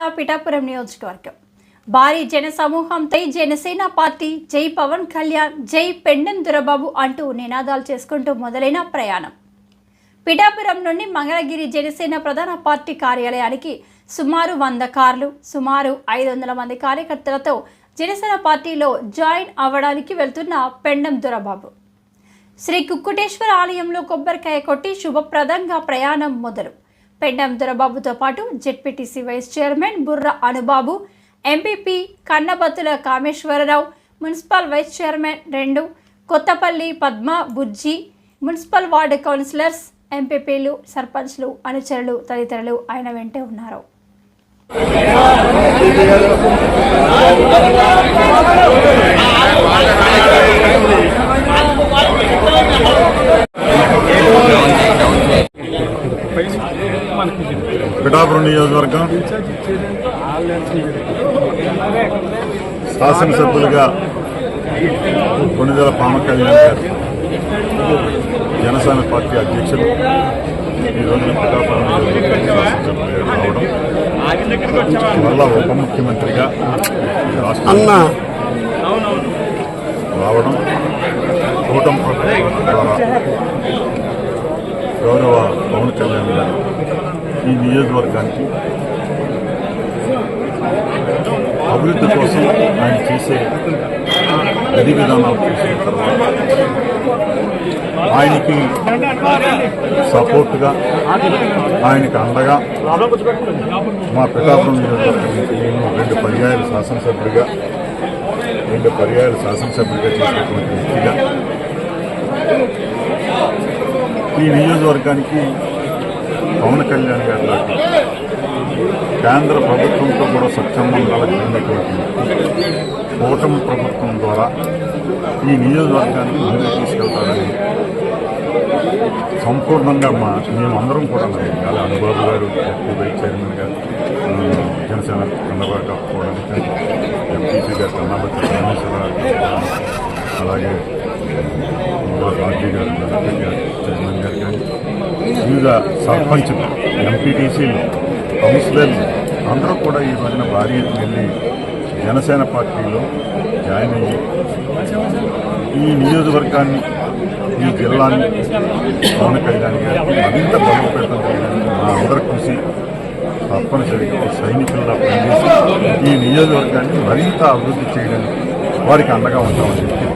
పిఠాపురం నియోజకవర్గం భారీ జన సమూహంతో జనసేన పార్టీ జై పవన్ కళ్యాణ్ జై పెండెం దొరబాబు అంటూ నినాదాలు చేసుకుంటూ మొదలైన ప్రయాణం. పిఠాపురం నుండి మంగళగిరి జనసేన ప్రధాన పార్టీ కార్యాలయానికి సుమారు 100 కార్లు, సుమారు 500 మంది కార్యకర్తలతో జనసేన పార్టీలో జాయిన్ అవ్వడానికి వెళ్తున్న పెండెం దొరబాబు శ్రీ కుక్కుటేశ్వర ఆలయంలో కొబ్బరికాయ కొట్టి శుభప్రదంగా ప్రయాణం మొదలు. పెండెం దొరబాబుతో పాటు ZPTC vice chairman Burra Anubabu, MPP Kannabattula Kameswararao, municipal vice chairman 2 Kothapalli Padma Bujji, municipal ward councillors, ఎంపీపీలు, సర్పంచ్లు, అనుచరులు తదితరులు ఆయన వెంటే ఉన్నారు. పిఠాపురం నియోజకవర్గం శాసనసభ్యులుగా కొణిదెల పవన్ కళ్యాణ్ గారు జనసేన పార్టీ అధ్యక్షులు ఈ రోజున పిఠాపురం శాసనసభ్యులుగా రావడం, మళ్ళా ఉప ముఖ్యమంత్రిగా రావడం, కూటమి ప్రభుత్వం ద్వారా గౌరవ పవన్ కళ్యాణ్ గారు ఈ నియోజకవర్గానికి అభివృద్ధి కోసం ఆయన చేసే విధి విధానాలు చూసిన తర్వాత ఆయనకి సపోర్ట్గా, ఆయనకి అండగా మా పిఠాపురం నియోజకవర్గానికి నేను 2 పర్యాయాలు శాసనసభ్యుడిగా చేసినటువంటి వ్యక్తిగా ఈ నియోజకవర్గానికి పవన్ కళ్యాణ్ గారి లాంటి కేంద్ర ప్రభుత్వంతో కూడా సత్సంబంధాలు కలిగినటువంటి కూటమి ప్రభుత్వం ద్వారా ఈ నియోజకవర్గాన్ని ముందుకు తీసుకెళ్తారని సంపూర్ణంగా మేమందరం కూడా నమ్మాలి. అనుబాబు గారు ఎంపీ వైస్ చైర్మన్ గారు, జనసేన కన్నబాబు కాకపోవడానికి ఎంపీసీ గారు కన్నబత్తి కామేశ్వరరావు, అలాగే రాజీ గారు చైర్మన్ గారు కానీ వివిధ సర్పంచులు, ఎంపీటీసీలు, కౌన్సిలర్లు అందరూ కూడా ఈ రోజున భారీ ఎత్తున వెళ్ళి జనసేన పార్టీలో జాయిన్ అయ్యి ఈ నియోజకవర్గాన్ని, ఈ జిల్లాని పవన్ కళ్యాణ్ గారికి మరింత బలోపేతం చేయడానికి మా అందరి కృషి తప్పనిసరిగా సైనికుల్లా పనిచేసి ఈ నియోజకవర్గాన్ని మరింత అభివృద్ధి చేయడానికి వారికి అండగా ఉంటామని చెప్పి